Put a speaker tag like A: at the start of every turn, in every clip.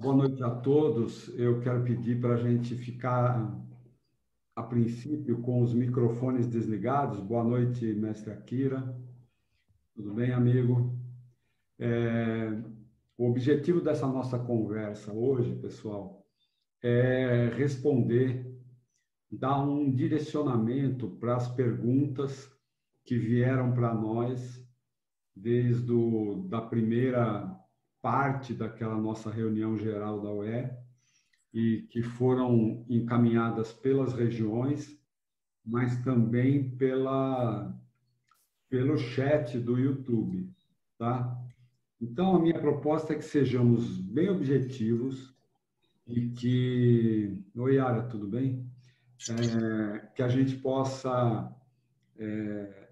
A: Boa noite a todos. Eu quero pedir para a gente ficar, a princípio, com os microfones desligados. Boa noite, mestre Akira. Tudo bem, amigo? O objetivo dessa nossa conversa hoje, pessoal, é responder, dar um direcionamento para as perguntas que vieram para nós desde da primeira parte daquela nossa reunião geral da UE, e que foram encaminhadas pelas regiões, mas também pelo chat do YouTube, tá? Então, a minha proposta é que sejamos bem objetivos e que... Oi, Yara, tudo bem? Que a gente possa,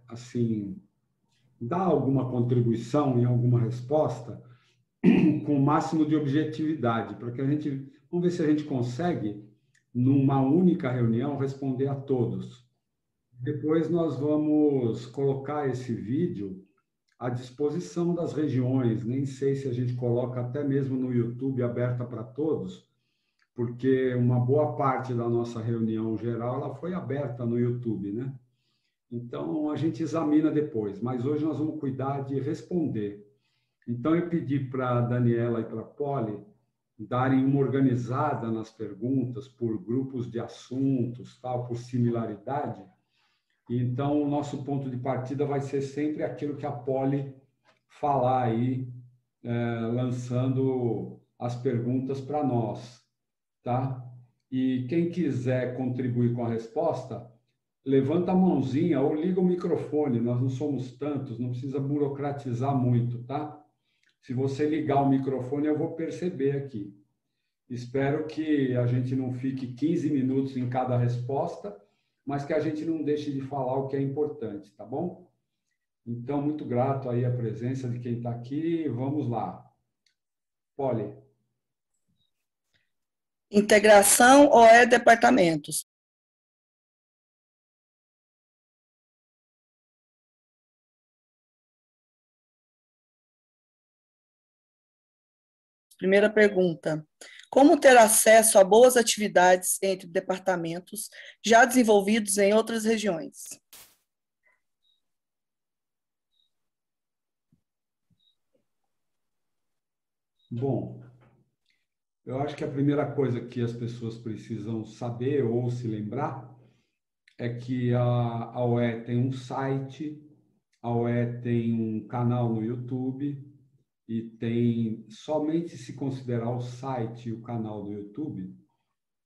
A: assim, dar alguma contribuição em alguma resposta com o máximo de objetividade, para que a gente... Vamos ver se a gente consegue, numa única reunião, responder a todos. Depois nós vamos colocar esse vídeo à disposição das regiões. Nem sei se a gente coloca até mesmo no YouTube aberta para todos, porque uma boa parte da nossa reunião geral ela foi aberta no YouTube, né? Então a gente examina depois, mas hoje nós vamos cuidar de responder. Então eu pedi para a Daniela e para a Poli darem uma organizada nas perguntas por grupos de assuntos, tal, por similaridade. Então, o nosso ponto de partida vai ser sempre aquilo que a Poli falar aí, lançando as perguntas para nós, tá? E quem quiser contribuir com a resposta, levanta a mãozinha ou liga o microfone, nós não somos tantos, não precisa burocratizar muito, tá? Se você ligar o microfone, eu vou perceber aqui. Espero que a gente não fique 15 minutos em cada resposta, mas que a gente não deixe de falar o que é importante, tá bom? Então, muito grato aí a presença de quem está aqui. Vamos lá. Poli.
B: Integração ou é departamentos? Primeira pergunta. Como ter acesso a boas atividades entre departamentos já desenvolvidos em outras regiões?
A: Bom, eu acho que a primeira coisa que as pessoas precisam saber ou se lembrar é que a UE tem um site, a UE tem um canal no YouTube e tem, somente se considerar o site e o canal do YouTube,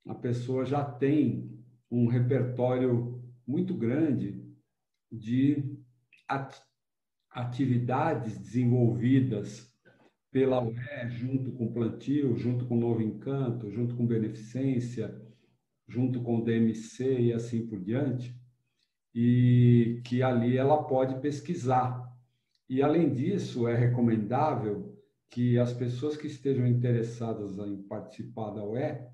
A: a pessoa já tem um repertório muito grande de atividades desenvolvidas pela UE, junto com o Plantio, junto com o Novo Encanto, junto com Beneficência, junto com o DMC e assim por diante, e que ali ela pode pesquisar. E, além disso, é recomendável que as pessoas que estejam interessadas em participar da UE,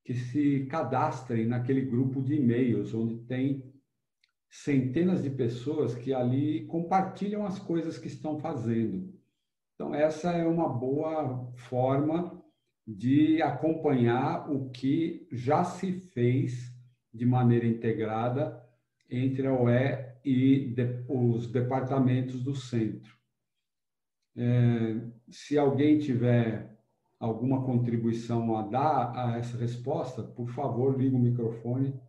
A: que se cadastrem naquele grupo de e-mails, onde tem centenas de pessoas que ali compartilham as coisas que estão fazendo. Então, essa é uma boa forma de acompanhar o que já se fez de maneira integrada entre a UE e os departamentos do centro. Se alguém tiver alguma contribuição a dar a essa resposta, por favor, ligue o microfone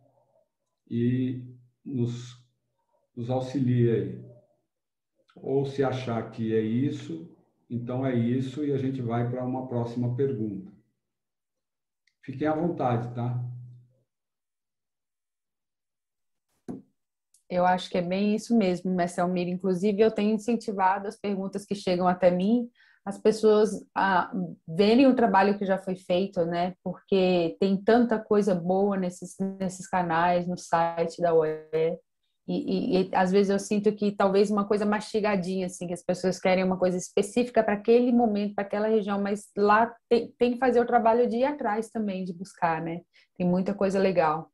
A: e nos auxilie aí. Ou se achar que é isso, então é isso, e a gente vai para uma próxima pergunta. Fiquem à vontade, tá?
C: Eu acho que é bem isso mesmo, mestre Almir. Inclusive, eu tenho incentivado as perguntas que chegam até mim, as pessoas a verem o trabalho que já foi feito, né? Porque tem tanta coisa boa nesses canais, no site da UE. E às vezes eu sinto que talvez uma coisa mastigadinha, assim, que as pessoas querem uma coisa específica para aquele momento, para aquela região, mas lá tem que fazer o trabalho de ir atrás também, de buscar, né? Tem muita coisa legal.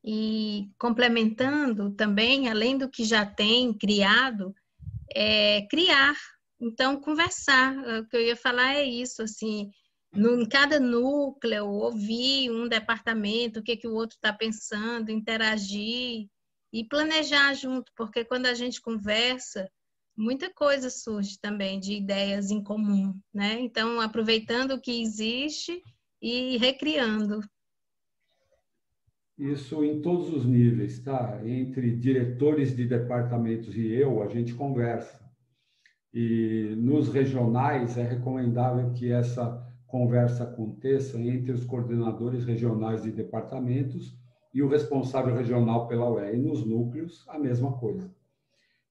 D: E complementando também, além do que já tem criado, criar. Então, conversar. O que eu ia falar é isso, assim, em cada núcleo, ouvir um departamento, o que o outro está pensando, interagir e planejar junto, porque quando a gente conversa, muita coisa surge também de ideias em comum, né? Então, aproveitando o que existe e recriando.
A: Isso em todos os níveis, tá? Entre diretores de departamentos e eu, a gente conversa. E nos regionais é recomendável que essa conversa aconteça entre os coordenadores regionais de departamentos e o responsável regional pela UE. E nos núcleos, a mesma coisa.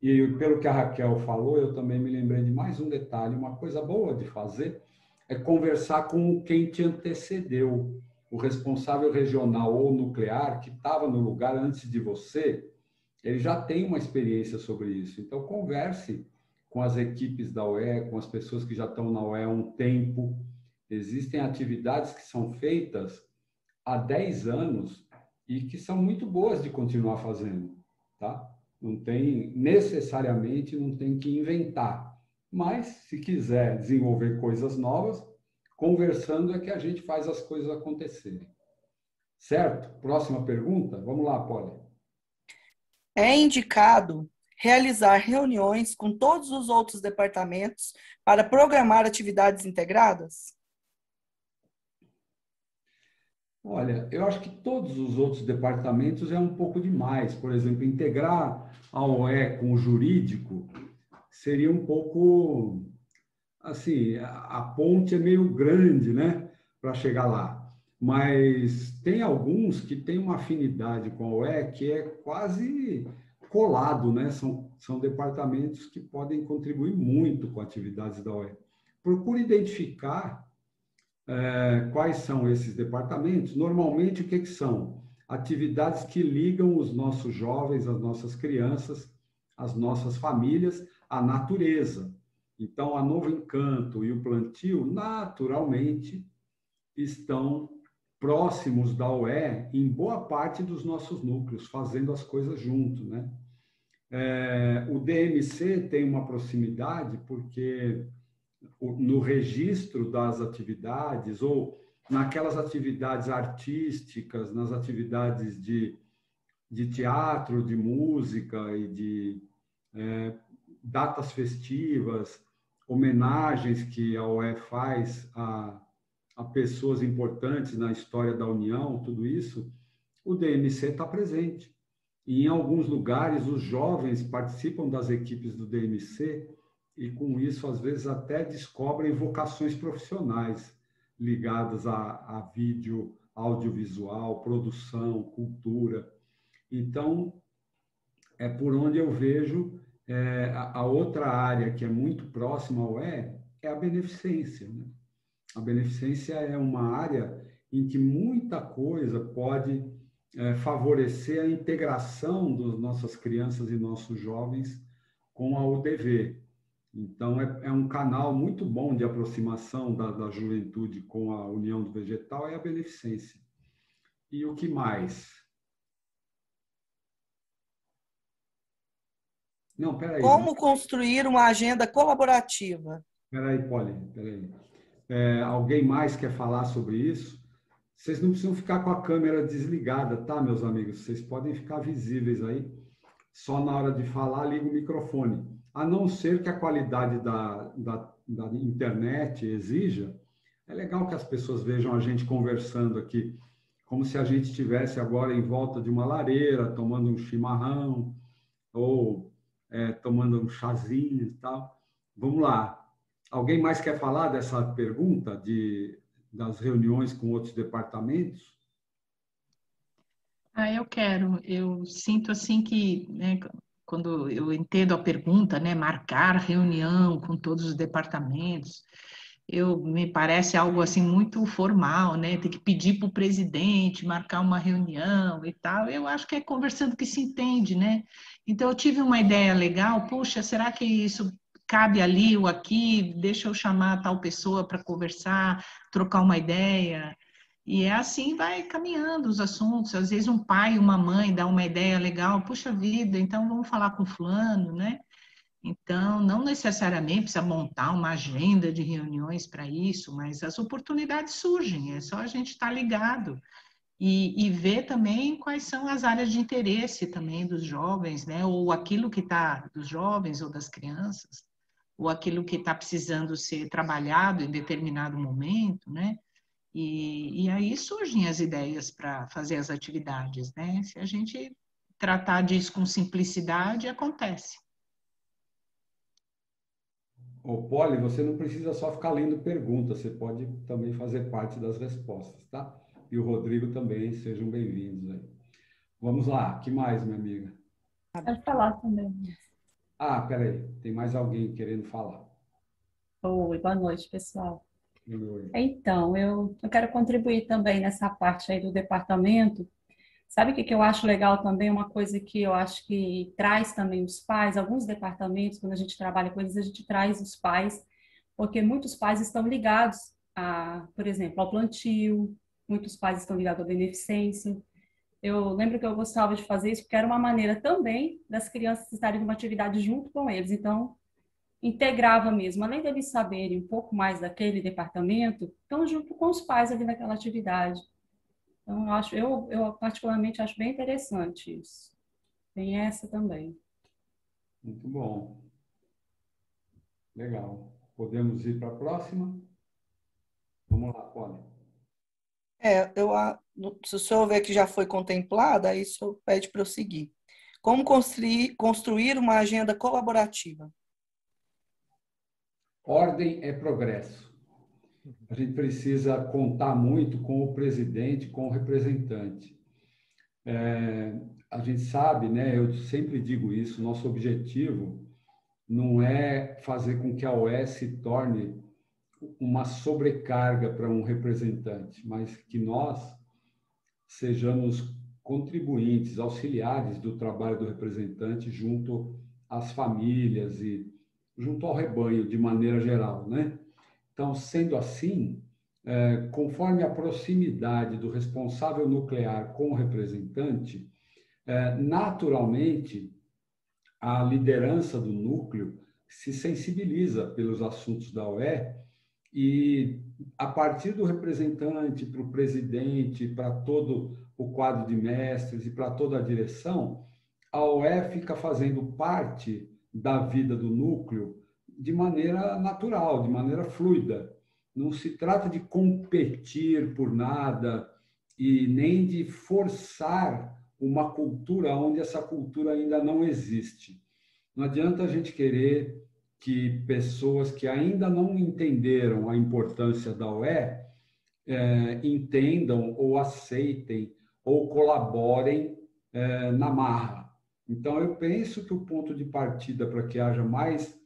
A: E pelo que a Raquel falou, eu também me lembrei de mais um detalhe. Uma coisa boa de fazer é conversar com quem te antecedeu, o responsável regional ou nuclear que estava no lugar antes de você. Ele já tem uma experiência sobre isso. Então, converse com as equipes da UE, com as pessoas que já estão na UE há um tempo. Existem atividades que são feitas há 10 anos e que são muito boas de continuar fazendo, tá? Não tem, necessariamente, não tem que inventar. Mas, se quiser desenvolver coisas novas, conversando é que a gente faz as coisas acontecerem. Certo? Próxima pergunta? Vamos lá, Polly.
B: É indicado realizar reuniões com todos os outros departamentos para programar atividades integradas?
A: Olha, eu acho que todos os outros departamentos é um pouco demais. Por exemplo, integrar a OE com o jurídico seria um pouco, assim, a ponte é meio grande, né, para chegar lá. Mas tem alguns que têm uma afinidade com a OE que é quase colado, né? São departamentos que podem contribuir muito com atividades da OE. Procure identificar quais são esses departamentos. Normalmente, o que são? Atividades que ligam os nossos jovens, as nossas crianças, as nossas famílias à natureza. Então, a Novo Encanto e o Plantio, naturalmente, estão próximos da UE em boa parte dos nossos núcleos, fazendo as coisas junto, né? O DMC tem uma proximidade porque no registro das atividades ou naquelas atividades artísticas, nas atividades de teatro, de música e de datas festivas, homenagens que a UE faz a pessoas importantes na história da União, tudo isso, o DMC está presente. E em alguns lugares, os jovens participam das equipes do DMC e, com isso, às vezes, até descobrem vocações profissionais ligadas a vídeo, audiovisual, produção, cultura. Então, é por onde eu vejo a outra área que é muito próxima ao é a beneficência, né? A beneficência é uma área em que muita coisa pode favorecer a integração das nossas crianças e nossos jovens com a UDV. Então, é um canal muito bom de aproximação da juventude com a União do Vegetal, é a beneficência. E o que mais? Não, peraí.
B: Como construir uma agenda colaborativa?
A: Peraí, Polly, peraí. Alguém mais quer falar sobre isso? Vocês não precisam ficar com a câmera desligada, tá, meus amigos? Vocês podem ficar visíveis aí. Só na hora de falar, liga o microfone. A não ser que a qualidade da internet exija, é legal que as pessoas vejam a gente conversando aqui, como se a gente estivesse agora em volta de uma lareira, tomando um chimarrão, ou tomando um chazinho e tal. Vamos lá. Alguém mais quer falar dessa pergunta das reuniões com outros departamentos?
E: Eu quero. Eu sinto assim que, né, quando eu entendo a pergunta, né, marcar reunião com todos os departamentos, me parece algo assim muito formal, né? Tem que pedir para o presidente marcar uma reunião e tal. Eu acho que é conversando que se entende, né? Então eu tive uma ideia legal. Puxa, será que isso cabe ali ou aqui? Deixa eu chamar tal pessoa para conversar, trocar uma ideia. E é assim vai caminhando os assuntos. Às vezes um pai, uma mãe dá uma ideia legal. Puxa vida, então vamos falar com fulano, né? Então, não necessariamente precisa montar uma agenda de reuniões para isso, mas as oportunidades surgem, é só a gente estar ligado e ver também quais são as áreas de interesse também dos jovens, né? Ou aquilo que está, dos jovens ou das crianças, ou aquilo que está precisando ser trabalhado em determinado momento, né? E aí surgem as ideias para fazer as atividades, né? Se a gente tratar disso com simplicidade, acontece.
A: Ô, Poli, você não precisa só ficar lendo perguntas, você pode também fazer parte das respostas, tá? E o Rodrigo também, sejam bem-vindos aí. Vamos lá, que mais, minha amiga?
F: Quero falar também.
A: Ah, peraí, tem mais alguém querendo falar.
F: Oi, boa noite, pessoal.
A: Oi.
F: Então, eu quero contribuir também nessa parte aí do departamento. Sabe o que eu acho legal também? Uma coisa que eu acho que traz também os pais, alguns departamentos, quando a gente trabalha com eles, a gente traz os pais, porque muitos pais estão ligados por exemplo, ao plantio, muitos pais estão ligados à beneficência. Eu lembro que eu gostava de fazer isso porque era uma maneira também das crianças estarem numa atividade junto com eles. Então, integrava mesmo, além deles saberem um pouco mais daquele departamento, estão junto com os pais ali naquela atividade. Então, eu particularmente acho bem interessante isso. Tem essa também.
A: Muito bom. Legal. Podemos ir para a próxima? Vamos lá, Poli.
B: Se o senhor ver que já foi contemplada, aí o senhor pede para eu seguir. Como construir uma agenda colaborativa?
A: Ordem é progresso. A gente precisa contar muito com o presidente, com o representante. A gente sabe, né? Eu sempre digo isso, nosso objetivo não é fazer com que a OES se torne uma sobrecarga para um representante, mas que nós sejamos contribuintes, auxiliares do trabalho do representante junto às famílias e junto ao rebanho de maneira geral, né? Então, sendo assim, conforme a proximidade do responsável nuclear com o representante, naturalmente a liderança do núcleo se sensibiliza pelos assuntos da OE e, a partir do representante para o presidente, para todo o quadro de mestres e para toda a direção, a OE fica fazendo parte da vida do núcleo de maneira natural, de maneira fluida. Não se trata de competir por nada e nem de forçar uma cultura onde essa cultura ainda não existe. Não adianta a gente querer que pessoas que ainda não entenderam a importância da UE entendam ou aceitem ou colaborem na marra. Então, eu penso que o ponto de partida para que haja mais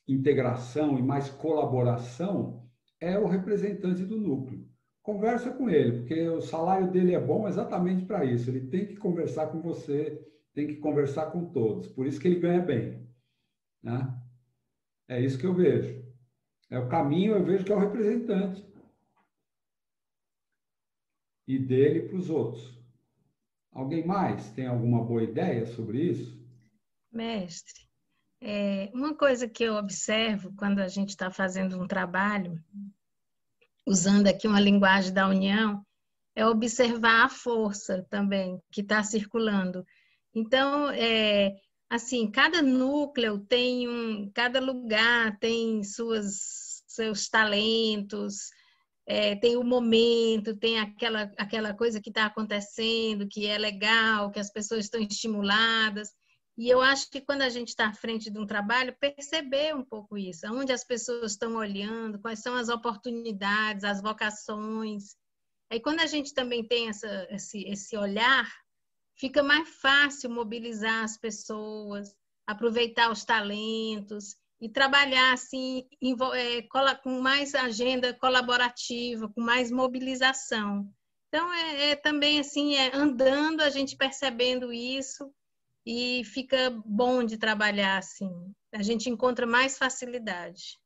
A: integração e mais colaboração é o representante do núcleo. Conversa com ele, porque o salário dele é bom exatamente para isso. Ele tem que conversar com você, tem que conversar com todos. Por isso que ele ganha bem, né? É isso que eu vejo. É o caminho, eu vejo que é o representante. E dele para os outros. Alguém mais tem alguma boa ideia sobre isso?
D: Mestre, uma coisa que eu observo quando a gente está fazendo um trabalho, usando aqui uma linguagem da União, é observar a força também que está circulando. Então, assim, cada núcleo cada lugar tem seus talentos, tem o momento, tem aquela coisa que está acontecendo, que é legal, que as pessoas estão estimuladas. E eu acho que quando a gente está à frente de um trabalho, perceber um pouco isso, aonde as pessoas estão olhando, quais são as oportunidades, as vocações. Aí, quando a gente também tem esse olhar, fica mais fácil mobilizar as pessoas, aproveitar os talentos e trabalhar assim com mais agenda colaborativa, com mais mobilização. Então, também assim, andando, a gente percebendo isso e fica bom de trabalhar assim. A gente encontra mais facilidade.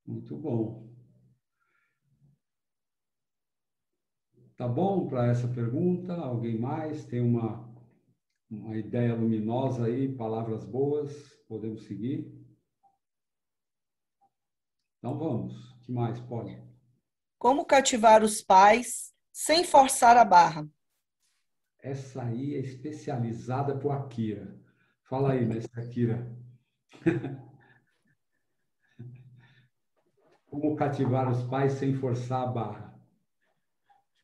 A: Muito bom. Tá bom para essa pergunta? Alguém mais tem uma ideia luminosa aí, palavras boas, podemos seguir? Então vamos. O que mais pode?
B: Como cativar os pais sem forçar a barra?
A: Essa aí é especializada para o Akira. Fala aí, mestre Akira. Como cativar os pais sem forçar a barra?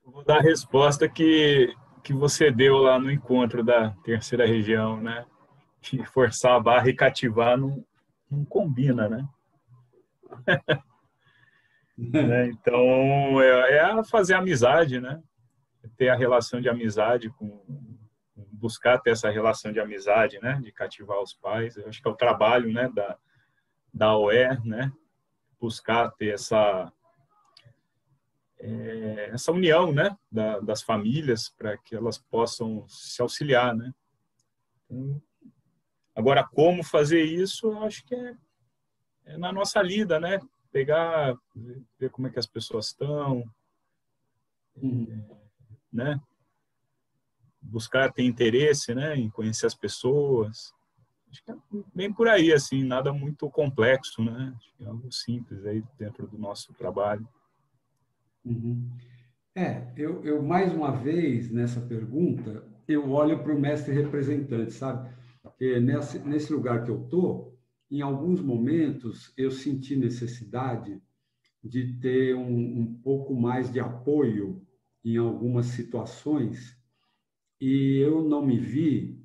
G: Vou dar a resposta que você deu lá no encontro da terceira região, né? De forçar a barra e cativar não combina, né? Então, fazer amizade, né? Ter a relação de amizade buscar ter essa relação de amizade, né? De cativar os pais. Eu acho que é o trabalho, né? Da OE, né? Buscar ter essa união, né? Das famílias para que elas possam se auxiliar, né? Então, agora, como fazer isso, eu acho que é na nossa lida, né? Pegar, ver como é que as pessoas estão, né? Buscar ter interesse, né? Em conhecer as pessoas. Acho que é bem por aí, assim, nada muito complexo, né? Acho que é algo simples aí dentro do nosso trabalho.
A: Uhum. Eu mais uma vez, nessa pergunta, eu olho para o mestre representante, sabe? Porque nesse lugar que eu estou, em alguns momentos, eu senti necessidade de ter um pouco mais de apoio em algumas situações e eu não me vi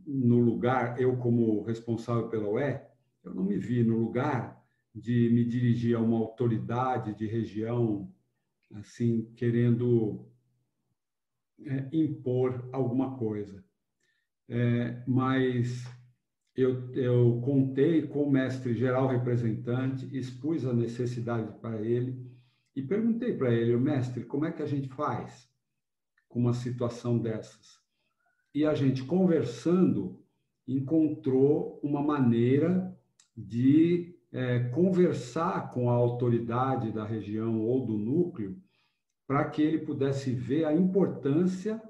A: no lugar, eu como responsável pela UE, eu não me vi no lugar de me dirigir a uma autoridade de região, assim, querendo impor alguma coisa. Mas eu contei com o mestre geral representante, expus a necessidade para ele e perguntei para ele, mestre, como é que a gente faz com uma situação dessas? E a gente, conversando, encontrou uma maneira de conversar com a autoridade da região ou do núcleo para que ele pudesse ver a importância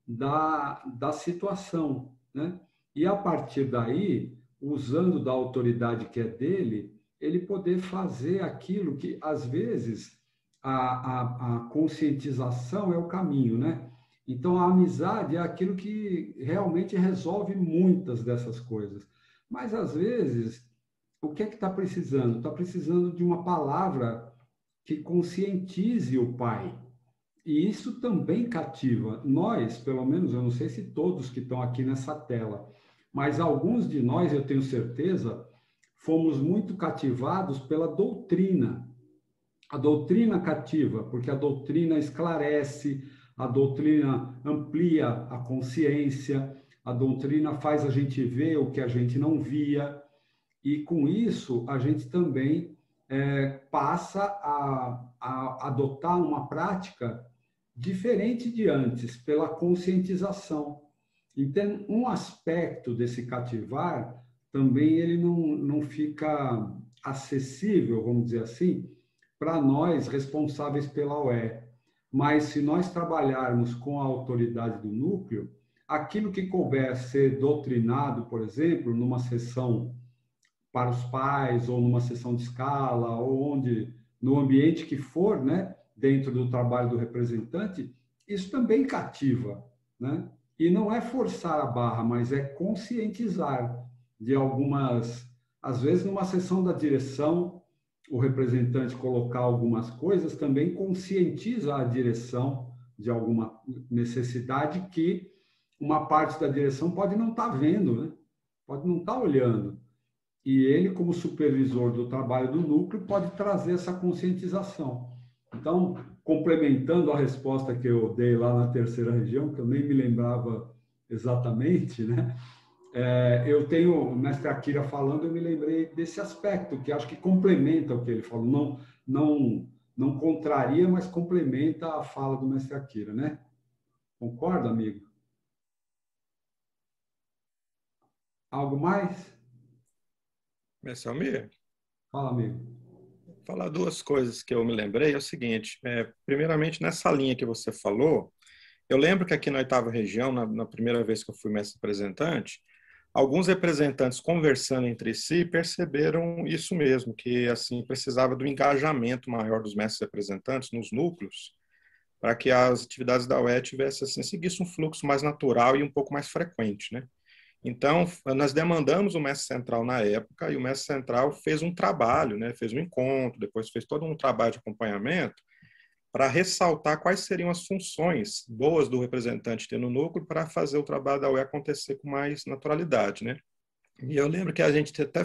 A: da situação, né? E, a partir daí, usando da autoridade que é dele, ele poder fazer aquilo que, às vezes, a conscientização é o caminho, né? Então, a amizade é aquilo que realmente resolve muitas dessas coisas. Mas, às vezes, o que é que está precisando? Está precisando de uma palavra que conscientize o pai. E isso também cativa. Nós, pelo menos, eu não sei se todos que estão aqui nessa tela, mas alguns de nós, eu tenho certeza, fomos muito cativados pela doutrina. A doutrina cativa, porque a doutrina esclarece, a doutrina amplia a consciência, a doutrina faz a gente ver o que a gente não via, e com isso a gente também passa a adotar uma prática diferente de antes, pela conscientização. Então, um aspecto desse cativar também ele não fica acessível, vamos dizer assim, para nós responsáveis pela UE. Mas se nós trabalharmos com a autoridade do núcleo, aquilo que couber ser doutrinado, por exemplo, numa sessão para os pais, ou numa sessão de escala, ou onde, no ambiente que for, né, dentro do trabalho do representante, isso também cativa, né? E não é forçar a barra, mas é conscientizar de algumas, às vezes numa sessão da direção, o representante colocar algumas coisas também conscientiza a direção de alguma necessidade que uma parte da direção pode não estar vendo, né? Pode não estar olhando. E ele, como supervisor do trabalho do núcleo, pode trazer essa conscientização. Então, complementando a resposta que eu dei lá na terceira região, que eu nem me lembrava exatamente, né? Eu tenho o mestre Akira falando, eu me lembrei desse aspecto, que acho que complementa o que ele falou. Não contraria, mas complementa a fala do mestre Akira, né? Concorda, amigo? Algo mais?
H: Mestre Almir,
A: Fala, amigo.
H: vou falar duas coisas que eu me lembrei. É o seguinte, primeiramente, nessa linha que você falou, Eu lembro que aqui na 8ª região, na primeira vez que eu fui mestre representante, alguns representantes conversando entre si perceberam isso mesmo, que assim precisava do engajamento maior dos mestres representantes nos núcleos, para que as atividades da UE tivessem assim, seguisse um fluxo mais natural e um pouco mais frequente, né? Então, nós demandamos o mestre central na época, e o mestre central fez um trabalho, né? Fez um encontro, depois fez todo um trabalho de acompanhamento para ressaltar quais seriam as funções boas do representante ter no núcleo para fazer o trabalho da UE acontecer com mais naturalidade, né? E eu lembro que a gente até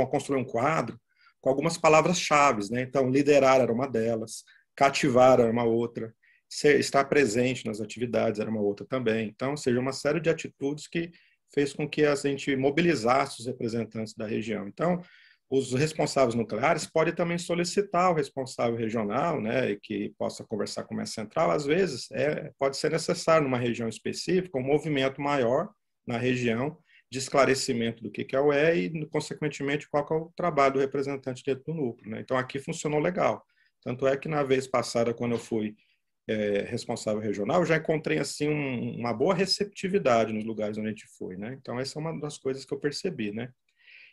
H: construiu um quadro com algumas palavras-chave, né? Então, liderar era uma delas, cativar era uma outra, estar presente nas atividades era uma outra também. Então, ou seja, uma série de atitudes que fez com que a gente mobilizasse os representantes da região. Então, os responsáveis nucleares podem também solicitar o responsável regional, né, que possa conversar com o mestre central. Às vezes, pode ser necessário, numa região específica, um movimento maior na região de esclarecimento do que é o E e, consequentemente, qual é o trabalho do representante dentro do núcleo, né? Então, aqui funcionou legal. Tanto é que, na vez passada, quando eu fui responsável regional, eu já encontrei assim uma boa receptividade nos lugares onde a gente foi, né? Então, essa é uma das coisas que eu percebi, né?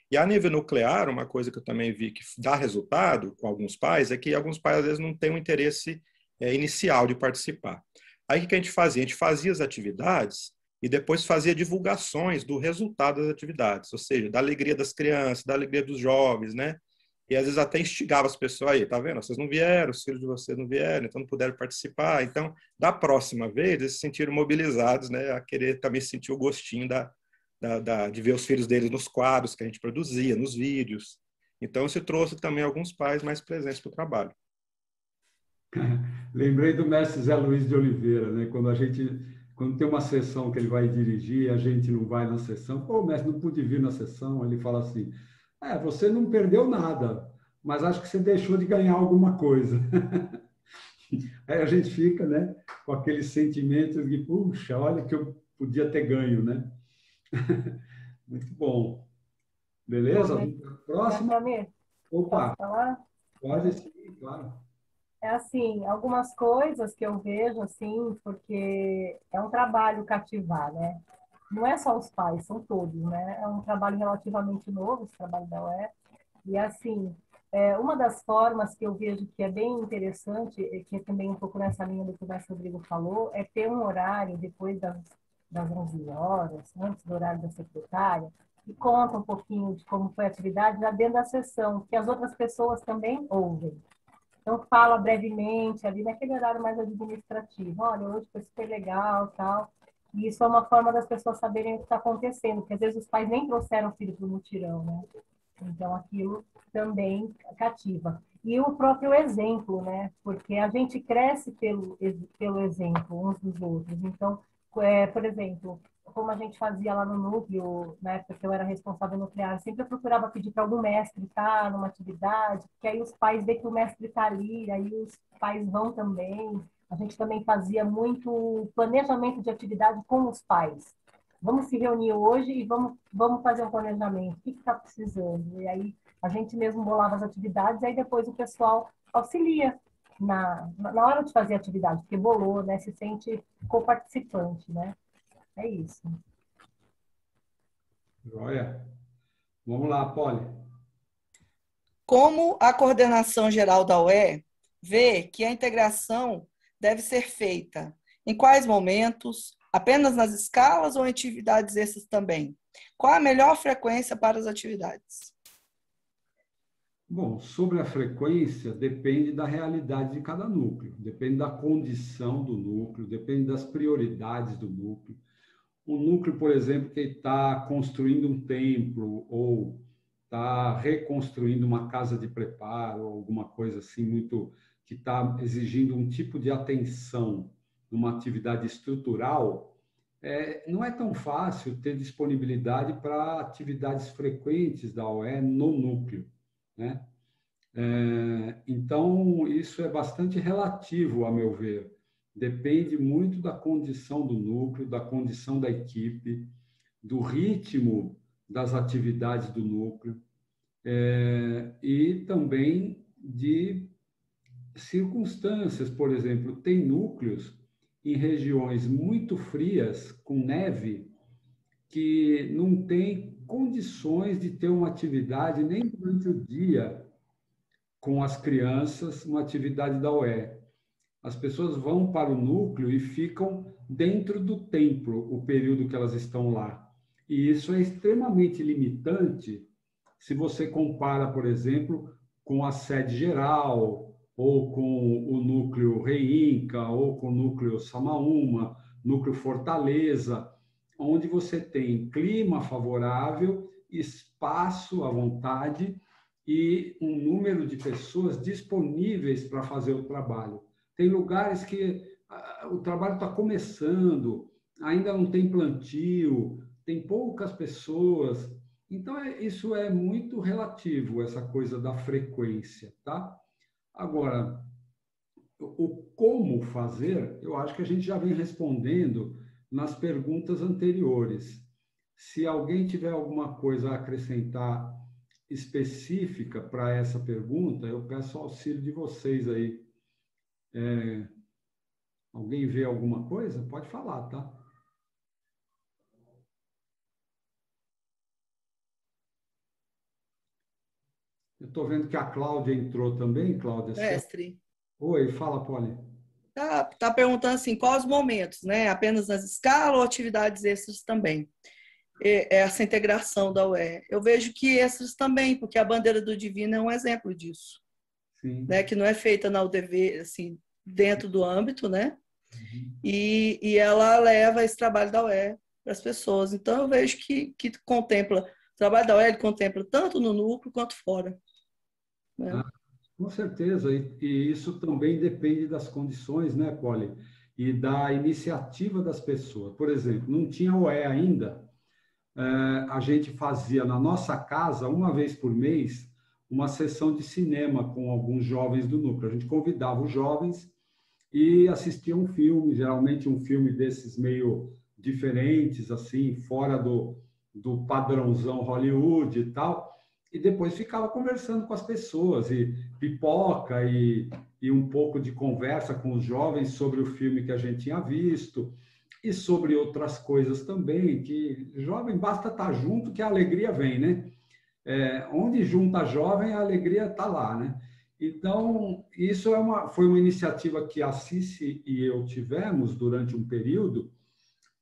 H: E a nível nuclear, uma coisa que eu também vi que dá resultado com alguns pais é que alguns pais, às vezes, não têm um interesse inicial de participar. Aí, o que a gente fazia? A gente fazia as atividades e depois fazia divulgações do resultado das atividades, ou seja, da alegria das crianças, da alegria dos jovens, né? E às vezes até instigava as pessoas aí, tá vendo? Vocês não vieram, os filhos de vocês não vieram, então não puderam participar. Então, da próxima vez, eles se sentiram mobilizados, né, a querer também sentir o gostinho de ver os filhos deles nos quadros que a gente produzia, nos vídeos. Então, isso trouxe também alguns pais mais presentes para o trabalho.
A: Lembrei do mestre Zé Luiz de Oliveira, né? Quando tem uma sessão que ele vai dirigir, a gente não vai na sessão. Pô, mestre, não pude vir na sessão. Ele fala assim: você não perdeu nada, mas acho que você deixou de ganhar alguma coisa. Aí a gente fica, né, com aquele sentimento de, puxa, olha que eu podia ter ganho, né? Muito bom. Beleza? Próxima. Opa,
I: posso falar?
A: pode sim, claro.
I: É assim, algumas coisas que eu vejo assim, porque é um trabalho cativar, né? Não é só os pais, são todos, né? É um trabalho relativamente novo, esse trabalho da UE. E assim, uma das formas que eu vejo que é bem interessante, que é também um pouco nessa linha do que o mestre Rodrigo falou, é ter um horário depois das 11 horas, antes do horário da secretária, e conta um pouquinho de como foi a atividade já dentro da sessão, que as outras pessoas também ouvem. Então, fala brevemente ali naquele horário mais administrativo. Olha, hoje foi super legal, tal. E isso é uma forma das pessoas saberem o que está acontecendo, porque às vezes os pais nem trouxeram o filho para o mutirão, né? Então, aquilo também cativa. E o próprio exemplo, né? Porque a gente cresce pelo exemplo uns dos outros. Então, por exemplo, como a gente fazia lá no núcleo, na época que eu era responsável nuclear, sempre eu procurava pedir para algum mestre estar numa atividade, porque aí os pais veem que o mestre está ali, aí os pais vão também. A gente também fazia muito planejamento de atividade com os pais. Vamos se reunir hoje e vamos fazer um planejamento. O que está precisando? E aí a gente mesmo bolava as atividades, aí depois o pessoal auxilia na hora de fazer a atividade, porque bolou, né? Se sente co-participante, né? É isso.
A: Olha, vamos lá, Poli.
B: Como a coordenação geral da UE vê que a integração deve ser feita? Em quais momentos? Apenas nas escalas ou em atividades extras também? Qual a melhor frequência para as atividades?
A: Bom, sobre a frequência, depende da realidade de cada núcleo, depende da condição do núcleo, depende das prioridades do núcleo. Um núcleo, por exemplo, que está construindo um templo ou está reconstruindo uma casa de preparo, alguma coisa assim, muito que está exigindo um tipo de atenção numa atividade estrutural, não é tão fácil ter disponibilidade para atividades frequentes da OE no núcleo, né? Então, isso é bastante relativo, a meu ver. Depende muito da condição do núcleo, da condição da equipe, do ritmo das atividades do núcleo, e também de circunstâncias. Por exemplo, tem núcleos em regiões muito frias, com neve, que não tem condições de ter uma atividade nem durante o dia com as crianças, uma atividade da UE. As pessoas vão para o núcleo e ficam dentro do templo o período que elas estão lá. E isso é extremamente limitante se você compara, por exemplo, com a sede geral, ou com o núcleo Reinca, ou com o núcleo Samaúma, núcleo Fortaleza, onde você tem clima favorável, espaço à vontade e um número de pessoas disponíveis para fazer o trabalho. Tem lugares que o trabalho está começando, ainda não tem plantio, tem poucas pessoas. Então, isso é muito relativo, essa coisa da frequência, tá? Agora, o como fazer, eu acho que a gente já vem respondendo nas perguntas anteriores. Se alguém tiver alguma coisa a acrescentar específica para essa pergunta, eu peço auxílio de vocês aí. Alguém vê alguma coisa? Pode falar, tá? Eu estou vendo que a Cláudia entrou também, Cláudia.
B: Mestre.
A: Oi, fala, Poli.
B: Tá perguntando assim, quais os momentos, né? Apenas nas escalas ou atividades extras também? Essa integração da UE. Eu vejo que extras também, porque a bandeira do Divino é um exemplo disso.
A: Sim.
B: Né? Que não é feita na UDV, assim, dentro do âmbito, né?
A: Uhum.
B: E ela leva esse trabalho da UE para as pessoas. Então, eu vejo que contempla, o trabalho da UE ele contempla tanto no núcleo quanto fora. Né?
A: Com certeza, e isso também depende das condições, né, Poli? E da iniciativa das pessoas. Por exemplo, não tinha UE ainda, a gente fazia na nossa casa, uma vez por mês, uma sessão de cinema com alguns jovens do núcleo. A gente convidava os jovens e assistia um filme, geralmente um filme desses meio diferentes, assim, fora do padrãozão Hollywood e tal, e depois ficava conversando com as pessoas, e pipoca e um pouco de conversa com os jovens sobre o filme que a gente tinha visto, e sobre outras coisas também, que jovem basta estar junto que a alegria vem, né? Onde junta jovem, a alegria está lá, né? Então, isso foi uma iniciativa que a Cici e eu tivemos durante um período,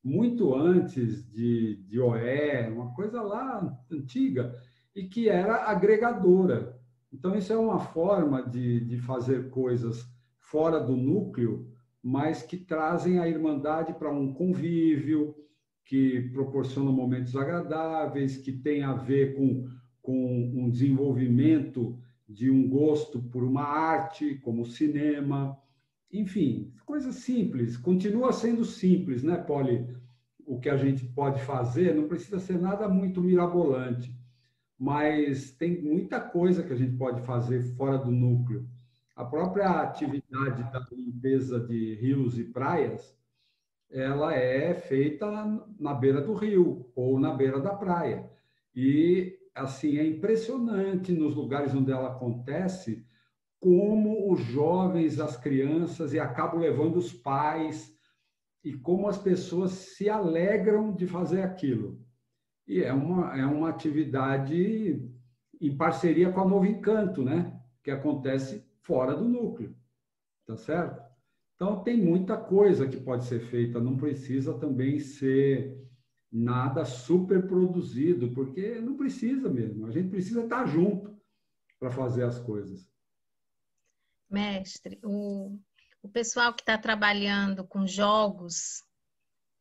A: muito antes de OE, uma coisa lá antiga, e que era agregadora. Então, isso é uma forma de fazer coisas fora do núcleo, mas que trazem a irmandade para um convívio, que proporcionam momentos agradáveis, que tem a ver com um desenvolvimento de um gosto por uma arte, como o cinema, enfim, coisas simples. Continua sendo simples, né, Poli? O que a gente pode fazer não precisa ser nada muito mirabolante, mas tem muita coisa que a gente pode fazer fora do núcleo. A própria atividade da limpeza de rios e praias, ela é feita na beira do rio ou na beira da praia. E, assim, é impressionante nos lugares onde ela acontece como os jovens, as crianças, e acabam levando os pais, e como as pessoas se alegram de fazer aquilo. E é uma atividade em parceria com a Novo Encanto, né? Que acontece fora do núcleo, tá certo? Então, tem muita coisa que pode ser feita, não precisa também ser nada super produzido, porque não precisa mesmo, a gente precisa estar junto para fazer as coisas.
D: Mestre, o pessoal que está trabalhando com jogos,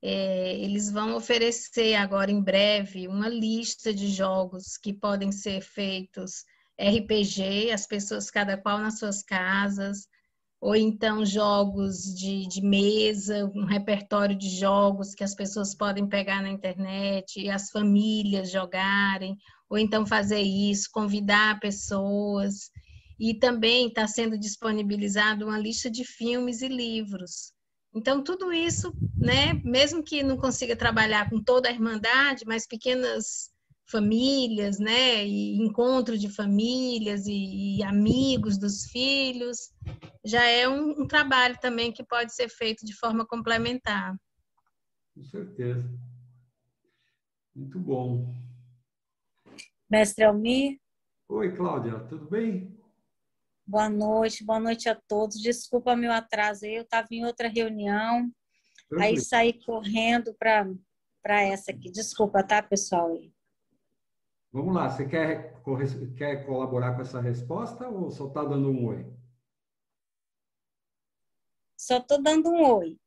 D: eles vão oferecer agora em breve uma lista de jogos que podem ser feitos RPG, as pessoas cada qual nas suas casas, ou então jogos de mesa, um repertório de jogos que as pessoas podem pegar na internet e as famílias jogarem, ou então fazer isso, convidar pessoas. E também está sendo disponibilizado uma lista de filmes e livros. Então, tudo isso, né, mesmo que não consiga trabalhar com toda a irmandade, mas pequenas famílias, né, e encontro de famílias e amigos dos filhos, já é um trabalho também que pode ser feito de forma complementar.
A: Com certeza. Muito bom.
J: Mestre Almir,
A: Oi, Cláudia, tudo bem?
J: boa noite a todos. Desculpa meu atraso, eu estava em outra reunião, aí
A: Tranquilo.
J: saí correndo para essa aqui. Desculpa, tá, pessoal?
A: Vamos lá, você quer colaborar com essa resposta ou só está dando um oi?
J: Só estou dando um oi.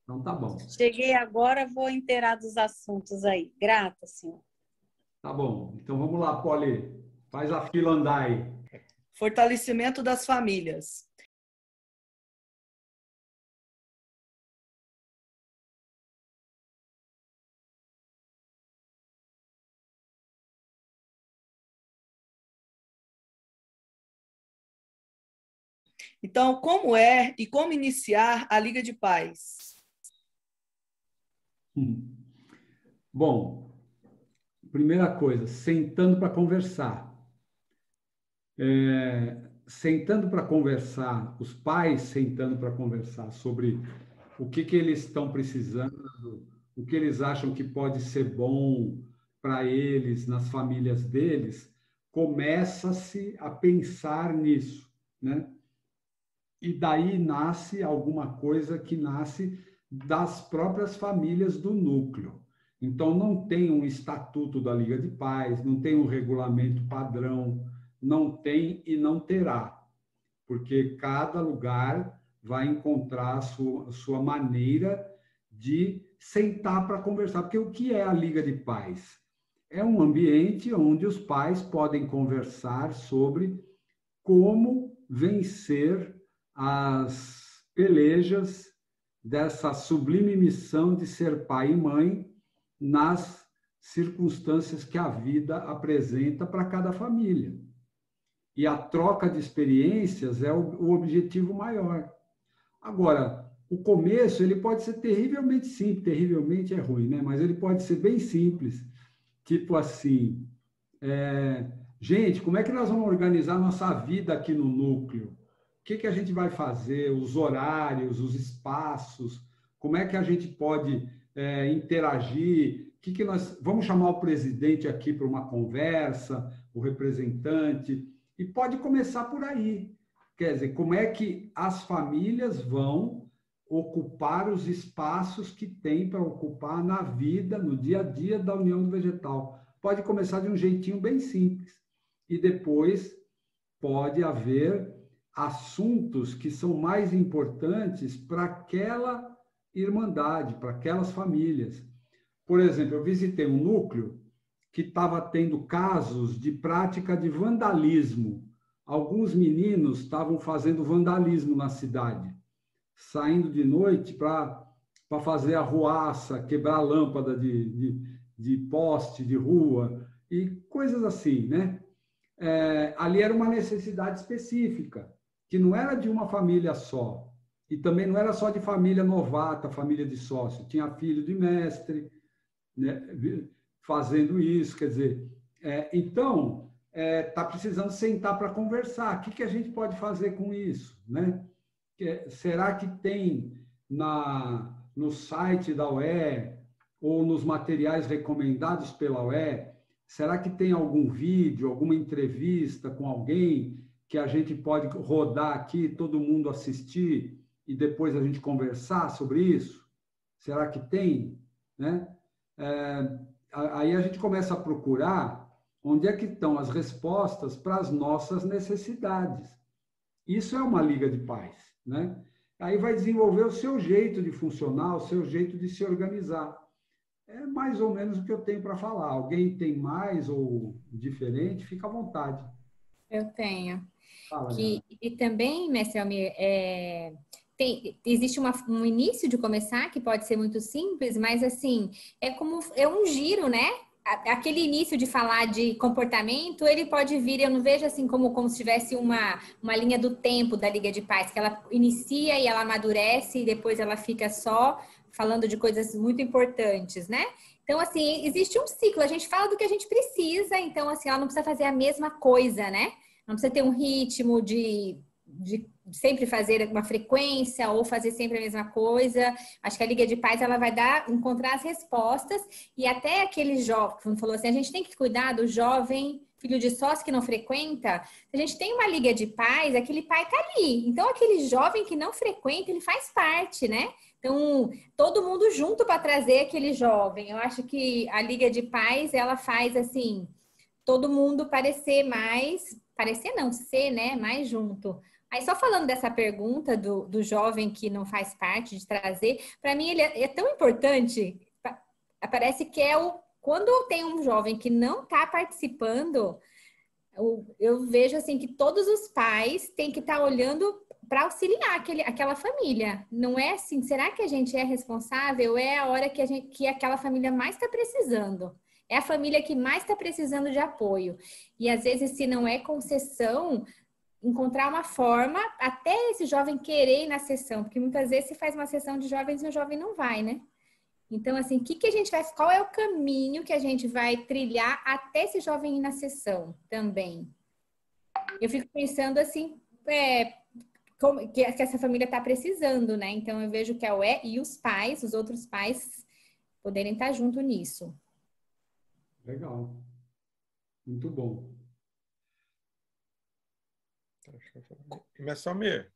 A: Então tá bom.
J: Cheguei agora, vou inteirar dos assuntos aí. Grata, senhor.
A: Tá bom. Então vamos lá, Poli. Faz a fila andar aí.
B: Fortalecimento das famílias. Então, como é e como iniciar a Liga de Pais?
A: Bom, primeira coisa, sentando para conversar. Sentando para conversar, os pais sentando para conversar sobre o que eles estão precisando, o que eles acham que pode ser bom para eles, nas famílias deles, começa-se a pensar nisso, né? E daí nasce alguma coisa que nasce das próprias famílias do núcleo. Então, não tem um estatuto da Liga de Pais, não tem um regulamento padrão, não tem e não terá, porque cada lugar vai encontrar a sua maneira de sentar para conversar. Porque o que é a Liga de Pais? É um ambiente onde os pais podem conversar sobre como vencer as pelejas dessa sublime missão de ser pai e mãe nas circunstâncias que a vida apresenta para cada família. E a troca de experiências é o objetivo maior. Agora, o começo ele pode ser terrivelmente simples, terrivelmente é ruim, né? Mas ele pode ser bem simples, tipo assim, gente, como é que nós vamos organizar nossa vida aqui no núcleo? O que a gente vai fazer? Os horários, os espaços, como é que a gente pode interagir? Que nós vamos chamar o presidente aqui para uma conversa, o representante, e pode começar por aí. Quer dizer, como é que as famílias vão ocupar os espaços que têm para ocupar na vida, no dia a dia da União do Vegetal? Pode começar de um jeitinho bem simples. E depois pode haver assuntos que são mais importantes para aquela irmandade, para aquelas famílias. Por exemplo, eu visitei um núcleo que estava tendo casos de prática de vandalismo. Alguns meninos estavam fazendo vandalismo na cidade, saindo de noite para fazer arruaça, quebrar lâmpada de poste, de rua, e coisas assim, né? Ali era uma necessidade específica, que não era de uma família só, e também não era só de família novata, família de sócio, tinha filho de mestre, né, fazendo isso, quer dizer, então, está precisando sentar para conversar. O que a gente pode fazer com isso, né? Será que tem no site da UE ou nos materiais recomendados pela UE, será que tem algum vídeo, alguma entrevista com alguém que a gente pode rodar aqui, todo mundo assistir e depois a gente conversar sobre isso? Será que tem, né? Aí a gente começa a procurar onde é que estão as respostas para as nossas necessidades. Isso é uma Liga de Pais, né? Aí vai desenvolver o seu jeito de funcionar, o seu jeito de se organizar. É mais ou menos o que eu tenho para falar. Alguém tem mais ou diferente? Fica à vontade.
K: Eu tenho.
A: Fala,
K: E também, mestre Almir, existe um início de começar que pode ser muito simples, mas assim, é um giro, né? Aquele início de falar de comportamento, ele pode vir, eu não vejo assim como se tivesse uma linha do tempo da Liga de Pais, que ela inicia e ela amadurece e depois ela fica só falando de coisas muito importantes, né? Então, assim, existe um ciclo, a gente fala do que a gente precisa, então, assim, ela não precisa fazer a mesma coisa, né? Não precisa ter um ritmo de sempre fazer uma frequência ou fazer sempre a mesma coisa. Acho que a Liga de Pais ela vai encontrar as respostas e até aquele jovem, como falou assim, a gente tem que cuidar do jovem filho de sócio que não frequenta. Se a gente tem uma Liga de Pais, aquele pai tá ali. Então aquele jovem que não frequenta, ele faz parte, né? Então, todo mundo junto para trazer aquele jovem. Eu acho que a Liga de Pais, ela faz assim, todo mundo parecer mais, parecer não, ser, né, mais junto. Aí, só falando dessa pergunta do jovem que não faz parte, de trazer, para mim ele é tão importante, parece que quando tem um jovem que não está participando, eu vejo assim que todos os pais têm que estar olhando para auxiliar aquela família. Não é assim, será que a gente é responsável? É a hora que aquela família mais está precisando. É a família que mais está precisando de apoio. E às vezes, se não é concessão, encontrar uma forma até esse jovem querer ir na sessão, porque muitas vezes se faz uma sessão de jovens e o jovem não vai, né? Então, assim, qual é o caminho que a gente vai trilhar até esse jovem ir na sessão também? Eu fico pensando assim, que essa família está precisando, né? Então, eu vejo que a UE e os pais, os outros pais, poderem estar junto nisso.
A: Legal. Muito bom.
H: Mestre Almir,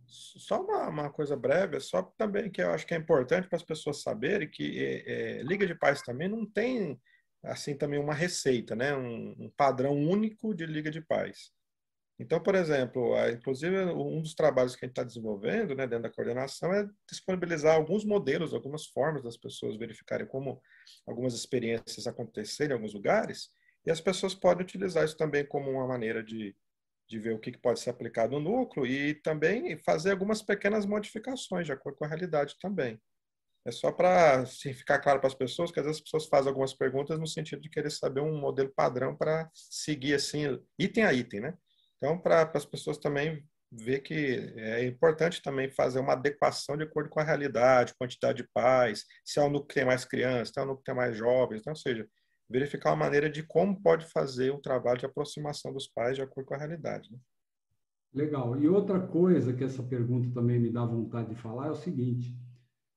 H: só uma coisa breve, só também que eu acho que é importante para as pessoas saberem que Liga de Pais também não tem assim também uma receita, né? Um padrão único de Liga de Pais. Então, por exemplo, inclusive um dos trabalhos que a gente está desenvolvendo, né, dentro da coordenação é disponibilizar alguns modelos, algumas formas das pessoas verificarem como algumas experiências aconteceram em alguns lugares, e as pessoas podem utilizar isso também como uma maneira de ver o que pode ser aplicado no núcleo e também fazer algumas pequenas modificações de acordo com a realidade também. É só para ficar claro para as pessoas, que às vezes as pessoas fazem algumas perguntas no sentido de querer saber um modelo padrão para seguir assim, item a item, né? Então, para as pessoas também ver que é importante também fazer uma adequação de acordo com a realidade, quantidade de pais, se é um núcleo que tem mais crianças, se é um núcleo que tem mais jovens, então, ou seja, verificar uma maneira de como pode fazer o trabalho de aproximação dos pais de acordo com a realidade. Né?
A: Legal. E outra coisa que essa pergunta também me dá vontade de falar é o seguinte: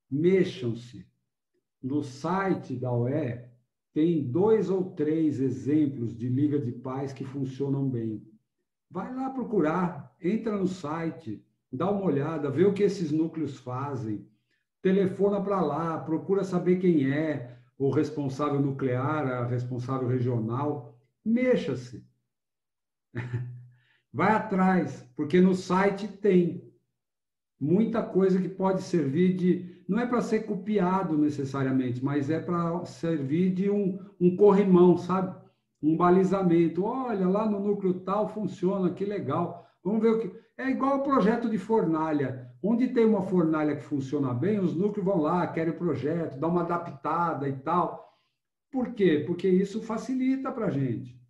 A: mexam-se. No site da UE tem 2 ou 3 exemplos de Liga de Pais que funcionam bem. Vai lá procurar, entra no site, dá uma olhada, vê o que esses núcleos fazem, telefona para lá, procura saber quem é o responsável nuclear, a responsável regional, mexa-se. Vai atrás, porque no site tem muita coisa que pode servir de... Não é para ser copiado necessariamente, mas é para servir de um corrimão, sabe? Um balizamento. Olha, lá no núcleo tal funciona, que legal. Vamos ver o que... É igual o projeto de fornalha. Onde tem uma fornalha que funciona bem, os núcleos vão lá, querem o projeto, dá uma adaptada e tal. Por quê? Porque isso facilita para a gente.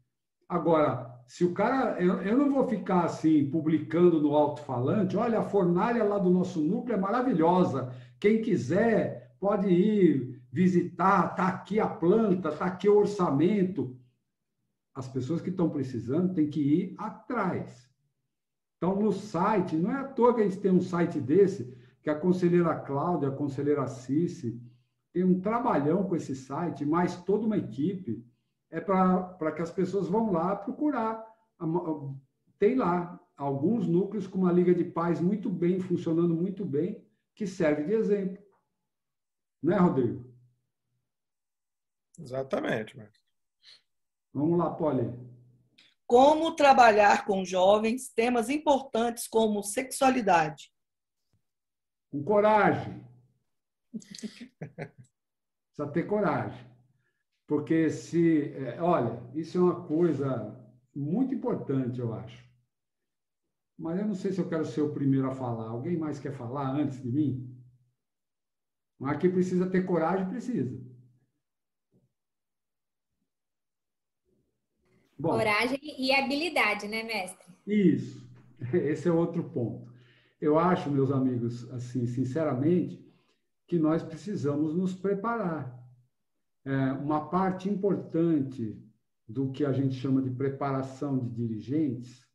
A: Agora, se o cara... Eu não vou ficar assim, publicando no alto-falante, olha, a fornalha lá do nosso núcleo é maravilhosa. Quem quiser pode ir visitar, está aqui a planta, está aqui o orçamento. As pessoas que estão precisando têm que ir atrás. Então, no site, não é à toa que a gente tem um site desse, que a conselheira Cláudia, a conselheira Cici, tem um trabalhão com esse site, mais toda uma equipe, é para que as pessoas vão lá procurar. Tem lá alguns núcleos com uma Liga de Pais muito bem, funcionando muito bem, que serve de exemplo. Não é, Rodrigo?
H: Exatamente, Marcos.
A: Vamos lá, Poli.
B: Como trabalhar com jovens temas importantes como sexualidade?
A: Com coragem. Precisa ter coragem. Porque olha, isso é uma coisa muito importante, eu acho. Mas eu não sei se eu quero ser o primeiro a falar. Alguém mais quer falar antes de mim? Mas que precisa ter coragem, precisa.
K: Bom, coragem e habilidade, né, mestre?
A: Isso. Esse é outro ponto. Eu acho, meus amigos, assim, sinceramente, que nós precisamos nos preparar. Uma parte importante do que a gente chama de preparação de dirigentes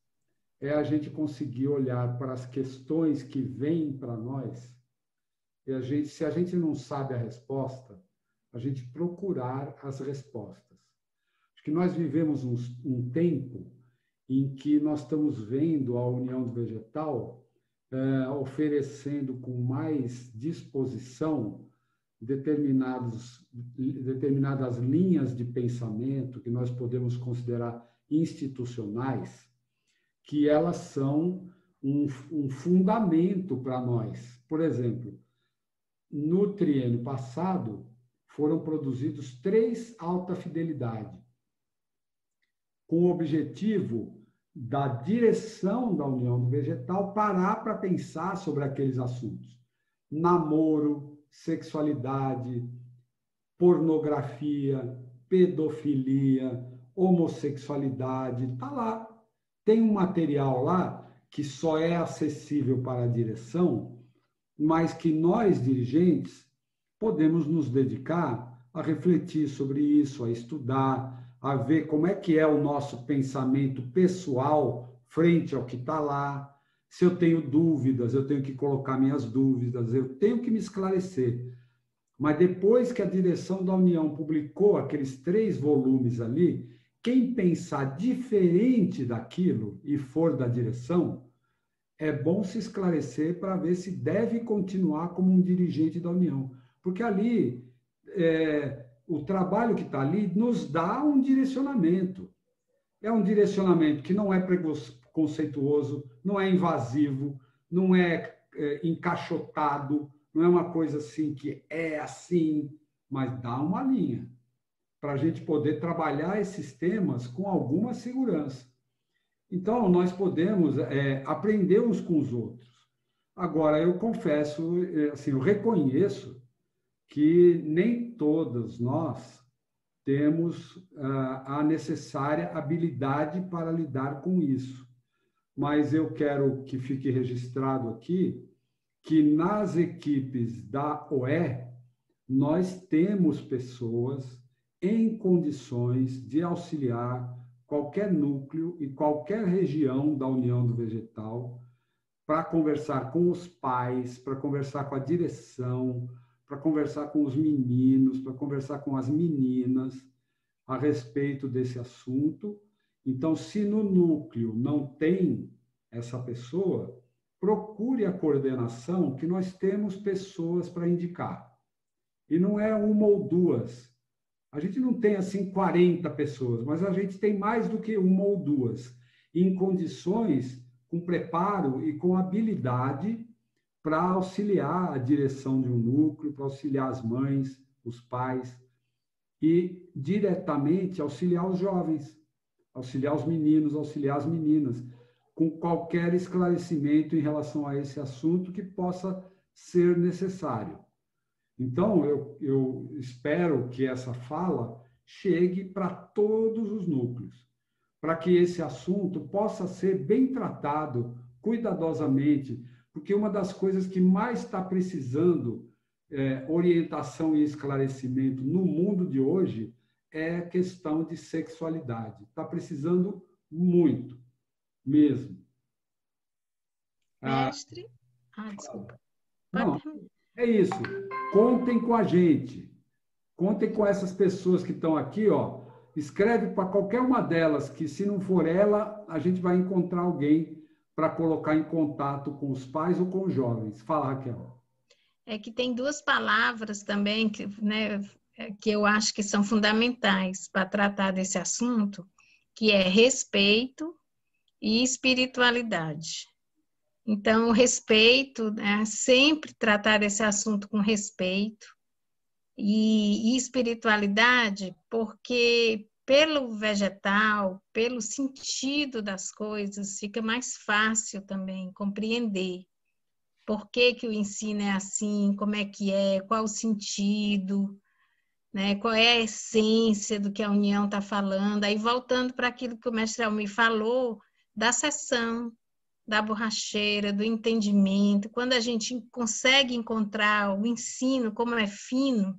A: é a gente conseguir olhar para as questões que vêm para nós e se a gente não sabe a resposta, a gente procurar as respostas. Acho que nós vivemos um tempo em que nós estamos vendo a união do vegetal oferecendo com mais disposição determinadas linhas de pensamento que nós podemos considerar institucionais, que elas são um fundamento para nós. Por exemplo, no triênio passado, foram produzidos 3 alta fidelidade, com o objetivo da direção da união do vegetal parar para pensar sobre aqueles assuntos. Namoro, sexualidade, pornografia, pedofilia, homossexualidade, está lá. Tem um material lá que só é acessível para a direção, mas que nós, dirigentes, podemos nos dedicar a refletir sobre isso, a estudar, a ver como é que é o nosso pensamento pessoal frente ao que está lá. Se eu tenho dúvidas, eu tenho que colocar minhas dúvidas, eu tenho que me esclarecer. Mas depois que a direção da União publicou aqueles 3 volumes ali, quem pensar diferente daquilo e for da direção, é bom se esclarecer para ver se deve continuar como um dirigente da União. Porque ali, o trabalho que está ali nos dá um direcionamento. É um direcionamento que não é preconceituoso, não é invasivo, não é encaixotado, não é uma coisa assim que é assim, mas dá uma linha para a gente poder trabalhar esses temas com alguma segurança. Então, nós podemos aprender uns com os outros. Agora, eu confesso, assim, eu reconheço que nem todos nós temos a necessária habilidade para lidar com isso. Mas eu quero que fique registrado aqui que nas equipes da OE, nós temos pessoas em condições de auxiliar qualquer núcleo e qualquer região da União do Vegetal para conversar com os pais, para conversar com a direção, para conversar com os meninos, para conversar com as meninas a respeito desse assunto. Então, se no núcleo não tem essa pessoa, procure a coordenação, que nós temos pessoas para indicar. E não é uma ou duas. A gente não tem, assim, 40 pessoas, mas a gente tem mais do que uma ou duas, em condições, com preparo e com habilidade para auxiliar a direção de um núcleo, para auxiliar as mães, os pais, e diretamente auxiliar os jovens, auxiliar os meninos, auxiliar as meninas, com qualquer esclarecimento em relação a esse assunto que possa ser necessário. Então, eu espero que essa fala chegue para todos os núcleos, para que esse assunto possa ser bem tratado cuidadosamente, porque uma das coisas que mais está precisando orientação e esclarecimento no mundo de hoje é a questão de sexualidade. Está precisando muito, mesmo.
D: Mestre? Desculpa.
A: Não, é isso. Contem com a gente. Contem com essas pessoas que estão aqui, ó. Escreve para qualquer uma delas, que se não for ela, a gente vai encontrar alguém para colocar em contato com os pais ou com os jovens. Fala, Raquel.
D: É que tem 2 palavras também que, né, que eu acho que são fundamentais para tratar desse assunto, que é respeito e espiritualidade. Então, o respeito, né, sempre tratar desse assunto com respeito e espiritualidade, porque pelo vegetal, pelo sentido das coisas, fica mais fácil também compreender por que que o ensino é assim, como é que é, qual o sentido, né, qual é a essência do que a União está falando. Aí, voltando para aquilo que o mestre Almir falou, da sessão, da borracheira, do entendimento, quando a gente consegue encontrar o ensino, como é fino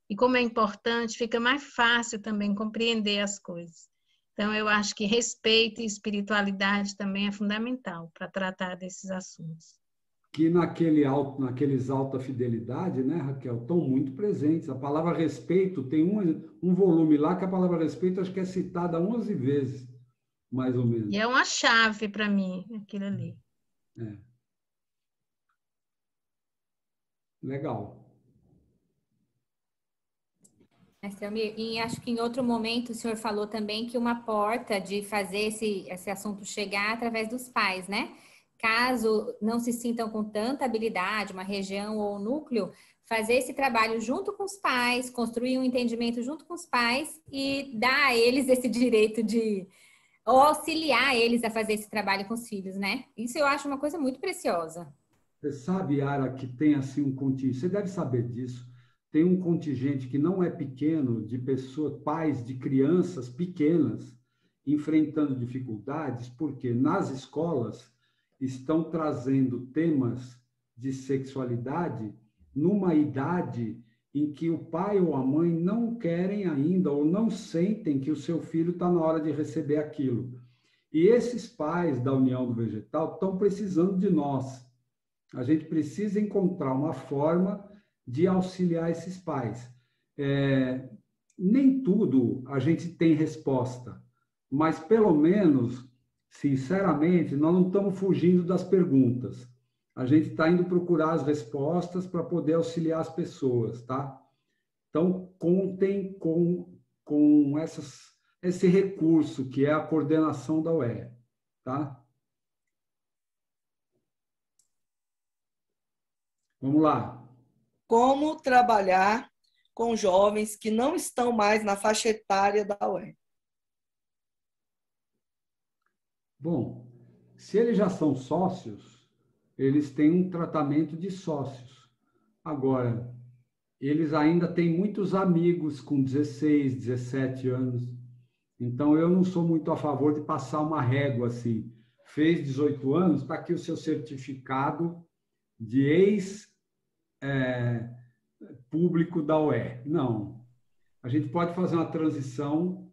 D: e como é importante, fica mais fácil também compreender as coisas. Então, eu acho que respeito e espiritualidade também é fundamental para tratar desses assuntos.
A: Que naqueles alta fidelidade, né, Raquel, estão muito presentes. A palavra respeito tem um volume lá que a palavra respeito acho que é citada 11 vezes, mais ou menos.
D: E é uma chave para mim, aquilo ali.
A: É. Legal.
K: Selmir, e acho que em outro momento o senhor falou também que uma porta de fazer esse assunto chegar através dos pais, né? Caso não se sintam com tanta habilidade, uma região ou um núcleo, fazer esse trabalho junto com os pais, construir um entendimento junto com os pais e dar a eles esse direito de ou auxiliar eles a fazer esse trabalho com os filhos, né? Isso eu acho uma coisa muito preciosa.
A: Você sabe, Yara, que tem assim um contingente, você deve saber disso, tem um contingente que não é pequeno de pessoas, pais de crianças pequenas enfrentando dificuldades, porque nas escolas estão trazendo temas de sexualidade numa idade em que o pai ou a mãe não querem ainda ou não sentem que o seu filho está na hora de receber aquilo. E esses pais da União do Vegetal estão precisando de nós. A gente precisa encontrar uma forma de auxiliar esses pais. Nem tudo a gente tem resposta, mas pelo menos, sinceramente, nós não estamos fugindo das perguntas. A gente está indo procurar as respostas para poder auxiliar as pessoas, tá? Então, contem com esse recurso que é a coordenação da UE, tá? Vamos lá.
B: Como trabalhar com jovens que não estão mais na faixa etária da UE?
A: Bom, se eles já são sócios, eles têm um tratamento de sócios. Agora, eles ainda têm muitos amigos com 16, 17 anos. Então, eu não sou muito a favor de passar uma régua assim. Fez 18 anos, está aqui o seu certificado de ex-público da UE. Não. A gente pode fazer uma transição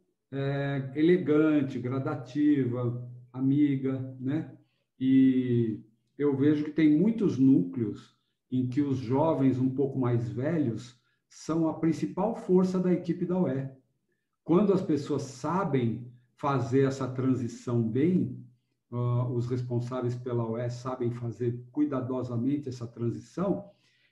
A: elegante, gradativa, amiga, né? E eu vejo que tem muitos núcleos em que os jovens um pouco mais velhos são a principal força da equipe da UE. Quando as pessoas sabem fazer essa transição bem, os responsáveis pela UE sabem fazer cuidadosamente essa transição,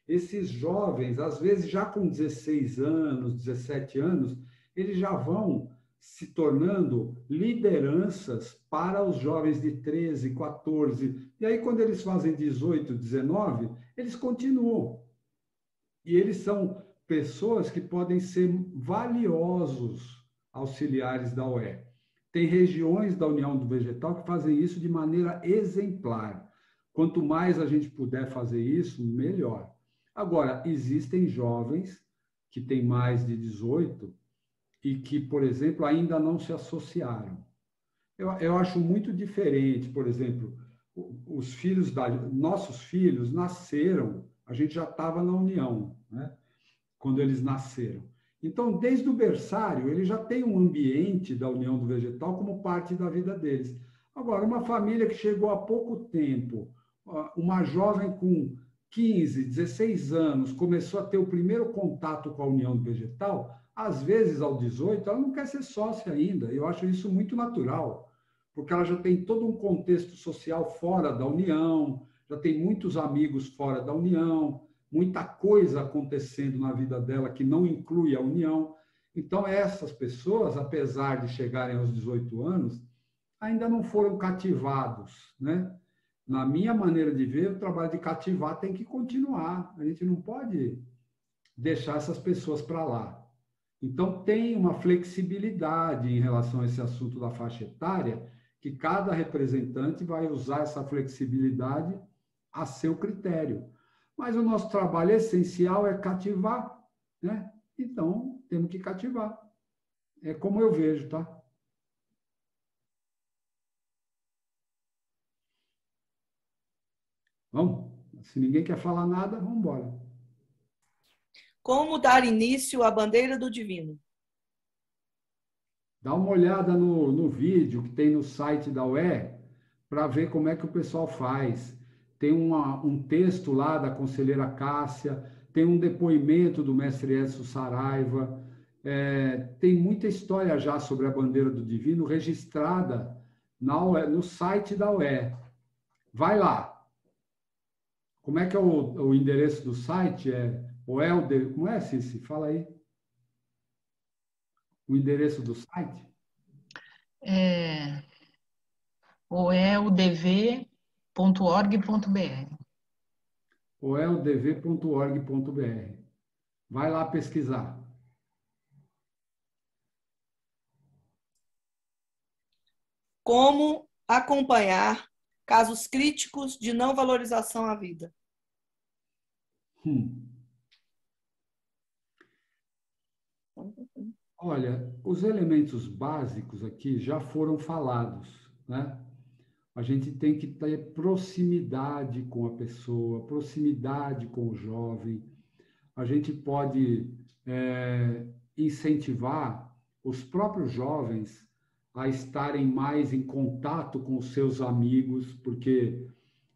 A: esses jovens, às vezes já com 16 anos, 17 anos, eles já vão se tornando lideranças para os jovens de 13, 14. E aí, quando eles fazem 18, 19, eles continuam. E eles são pessoas que podem ser valiosos auxiliares da UE. Tem regiões da União do Vegetal que fazem isso de maneira exemplar. Quanto mais a gente puder fazer isso, melhor. Agora, existem jovens que têm mais de 18 e que, por exemplo, ainda não se associaram. Eu acho muito diferente, por exemplo, os filhos nossos filhos nasceram, a gente já estava na União, né? Quando eles nasceram. Então, desde o berçário, ele já tem um ambiente da União do Vegetal como parte da vida deles. Agora, uma família que chegou há pouco tempo, uma jovem com 15, 16 anos, começou a ter o primeiro contato com a União do Vegetal, às vezes, aos 18, ela não quer ser sócia ainda. Eu acho isso muito natural, porque ela já tem todo um contexto social fora da União, já tem muitos amigos fora da União, muita coisa acontecendo na vida dela que não inclui a União. Então, essas pessoas, apesar de chegarem aos 18 anos, ainda não foram cativados, né? Na minha maneira de ver, o trabalho de cativar tem que continuar. A gente não pode deixar essas pessoas para lá. Então, tem uma flexibilidade em relação a esse assunto da faixa etária, que cada representante vai usar essa flexibilidade a seu critério. Mas o nosso trabalho essencial é cativar, né? Então, temos que cativar. É como eu vejo, tá? Vamos? Se ninguém quer falar nada, vamos embora.
B: Como dar início à bandeira do divino?
A: Dá uma olhada no vídeo que tem no site da UE para ver como é que o pessoal faz. Tem um texto lá da conselheira Cássia, tem um depoimento do mestre Edson Saraiva, tem muita história já sobre a bandeira do divino registrada no site da UE. Vai lá. Como é que é o endereço do site? Como é, Cici? Fala aí. O endereço do site?
E: oeldv.org.br.
A: oeldv.org.br. Vai lá pesquisar.
B: Como acompanhar casos críticos de não valorização à vida?
A: Olha, os elementos básicos aqui já foram falados, né? A gente tem que ter proximidade com a pessoa, proximidade com o jovem. A gente pode incentivar os próprios jovens a estarem mais em contato com os seus amigos, porque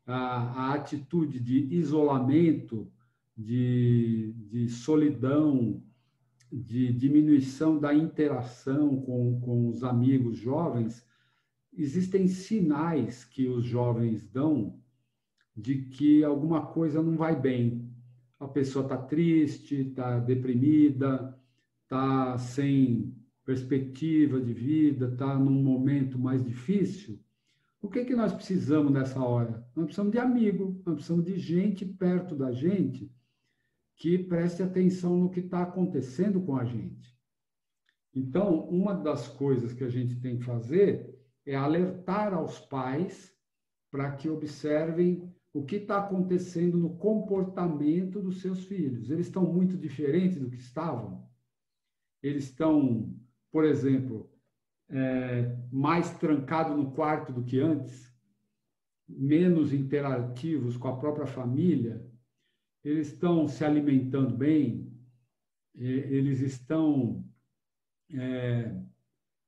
A: a atitude de isolamento, de solidão, de diminuição da interação com os amigos jovens, existem sinais que os jovens dão de que alguma coisa não vai bem. A pessoa está triste, está deprimida, está sem perspectiva de vida, está num momento mais difícil. O que nós precisamos nessa hora? Nós precisamos de amigo, nós precisamos de gente perto da gente que preste atenção no que está acontecendo com a gente. Então, uma das coisas que a gente tem que fazer é alertar aos pais para que observem o que está acontecendo no comportamento dos seus filhos. Eles estão muito diferentes do que estavam? Eles estão, por exemplo, mais trancados no quarto do que antes? Menos interativos com a própria família? Eles estão se alimentando bem? Eles estão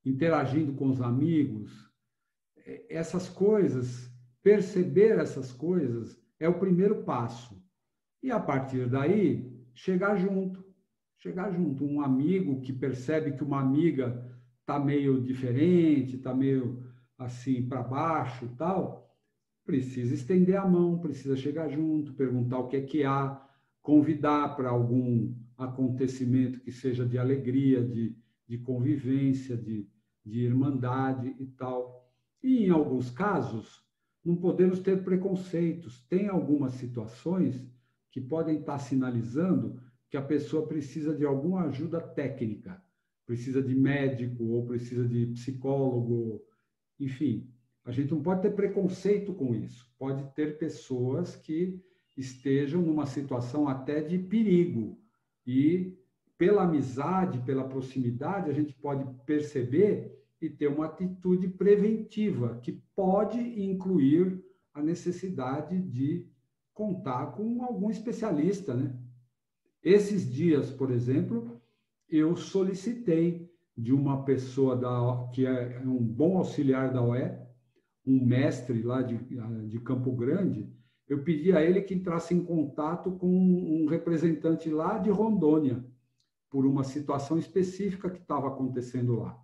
A: interagindo com os amigos? Essas coisas, perceber essas coisas é o primeiro passo. E, a partir daí, chegar junto. Um amigo que percebe que uma amiga está meio diferente, está meio assim para baixo e tal, precisa estender a mão, precisa chegar junto, perguntar o que é que há, convidar para algum acontecimento que seja de alegria, de convivência, de irmandade e tal. E, em alguns casos, não podemos ter preconceitos. Tem algumas situações que podem estar sinalizando que a pessoa precisa de alguma ajuda técnica, precisa de médico ou precisa de psicólogo, enfim. A gente não pode ter preconceito com isso. Pode ter pessoas que estejam numa situação até de perigo. E, pela amizade, pela proximidade, a gente pode perceber e ter uma atitude preventiva, que pode incluir a necessidade de contar com algum especialista, né? Esses dias, por exemplo, eu solicitei de uma pessoa que é um bom auxiliar da UE, um mestre lá de Campo Grande, eu pedi a ele que entrasse em contato com um representante lá de Rondônia, por uma situação específica que estava acontecendo lá.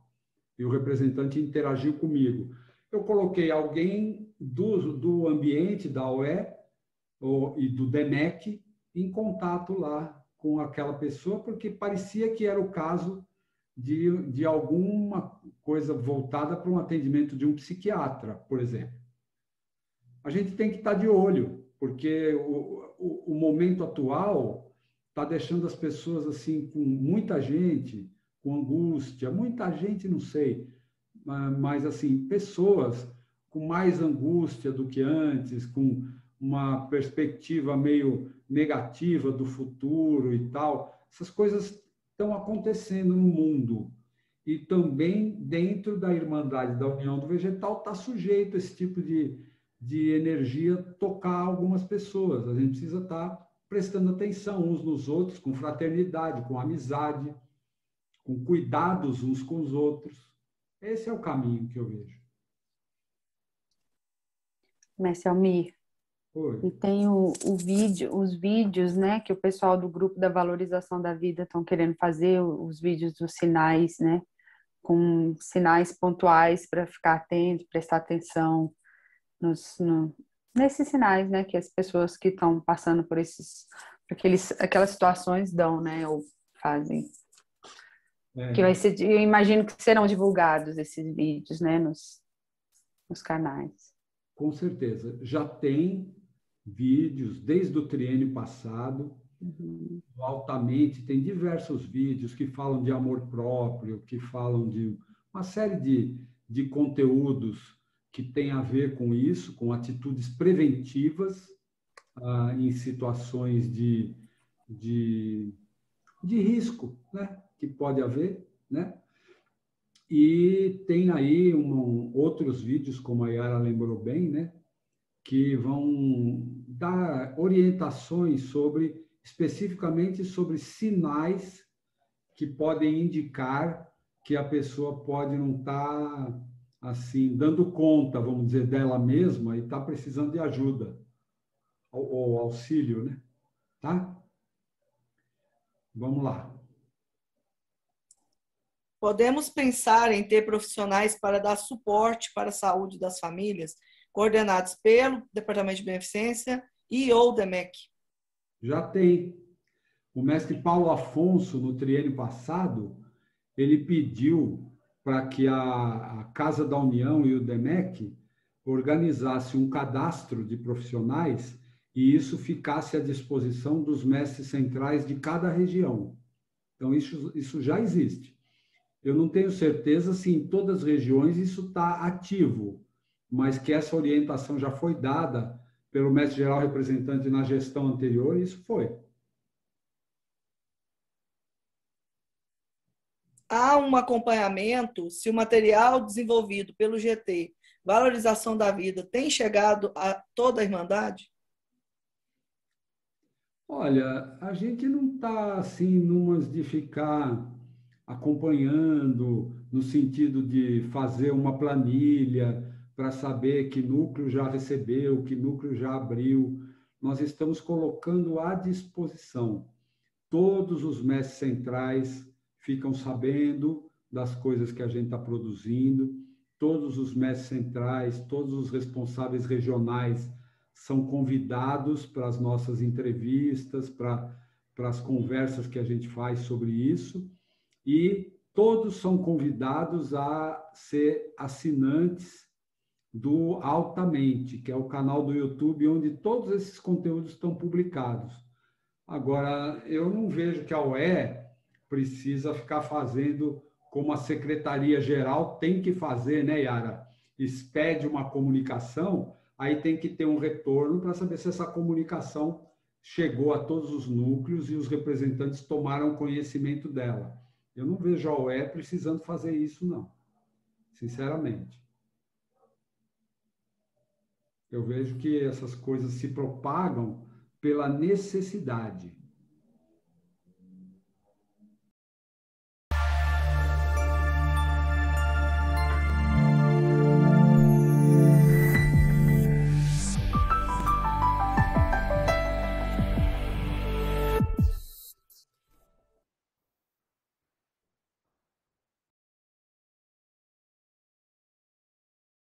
A: E o representante interagiu comigo. Eu coloquei alguém do ambiente da UE e do DEMEC em contato lá com aquela pessoa, porque parecia que era o caso de alguma coisa voltada para um atendimento de um psiquiatra, por exemplo. A gente tem que estar de olho, porque o momento atual está deixando as pessoas assim com muita gente, com angústia, muita gente, não sei, mas assim, pessoas com mais angústia do que antes, com uma perspectiva meio negativa do futuro e tal. Essas coisas estão acontecendo no mundo. E também dentro da Irmandade da União do Vegetal está sujeito a esse tipo de energia tocar algumas pessoas. A gente precisa estar prestando atenção uns nos outros, com fraternidade, com amizade, com cuidados uns com os outros. Esse é o caminho que eu vejo.
C: Mestre Almir,
A: Oi.
C: e tem os vídeos, né, que o pessoal do grupo da valorização da vida estão querendo fazer, os vídeos dos sinais, né, com sinais pontuais para ficar atento, prestar atenção nesses sinais, né, que as pessoas que estão passando por aquelas situações dão, né, ou fazem. Que vai ser, eu imagino que serão divulgados esses vídeos, né, nos canais.
A: Com certeza. Já tem vídeos desde o triênio passado, altamente, tem diversos vídeos que falam de amor próprio, que falam de uma série de conteúdos que tem a ver com isso, com atitudes preventivas em situações de risco, né? Que pode haver, né? E tem aí outros vídeos, como a Yara lembrou bem, né? Que vão dar orientações especificamente sobre sinais que podem indicar que a pessoa pode não estar assim dando conta, vamos dizer, dela mesma e está precisando de ajuda ou auxílio, né? Tá? Vamos lá.
B: Podemos pensar em ter profissionais para dar suporte para a saúde das famílias, coordenados pelo Departamento de Beneficência e ou DEMEC.
A: Já tem. O mestre Paulo Afonso, no triênio passado, ele pediu para que a Casa da União e o DEMEC organizassem um cadastro de profissionais e isso ficasse à disposição dos mestres centrais de cada região. Então, isso já existe. Eu não tenho certeza se em todas as regiões isso está ativo, mas que essa orientação já foi dada pelo mestre-geral representante na gestão anterior, isso foi.
B: Há um acompanhamento se o material desenvolvido pelo GT, Valorização da Vida, tem chegado a toda a Irmandade?
A: Olha, a gente não está assim numas de ficar acompanhando no sentido de fazer uma planilha para saber que núcleo já recebeu, que núcleo já abriu. Nós estamos colocando à disposição. Todos os mestres centrais ficam sabendo das coisas que a gente está produzindo, todos os mestres centrais, todos os responsáveis regionais são convidados para as nossas entrevistas, para as conversas que a gente faz sobre isso, e todos são convidados a ser assinantes do Altamente, que é o canal do YouTube onde todos esses conteúdos estão publicados. Agora, eu não vejo que a UE precisa ficar fazendo como a Secretaria-Geral tem que fazer, né, Yara? Expede uma comunicação, aí tem que ter um retorno para saber se essa comunicação chegou a todos os núcleos e os representantes tomaram conhecimento dela. Eu não vejo a UE precisando fazer isso, não. Sinceramente. Eu vejo que essas coisas se propagam pela necessidade.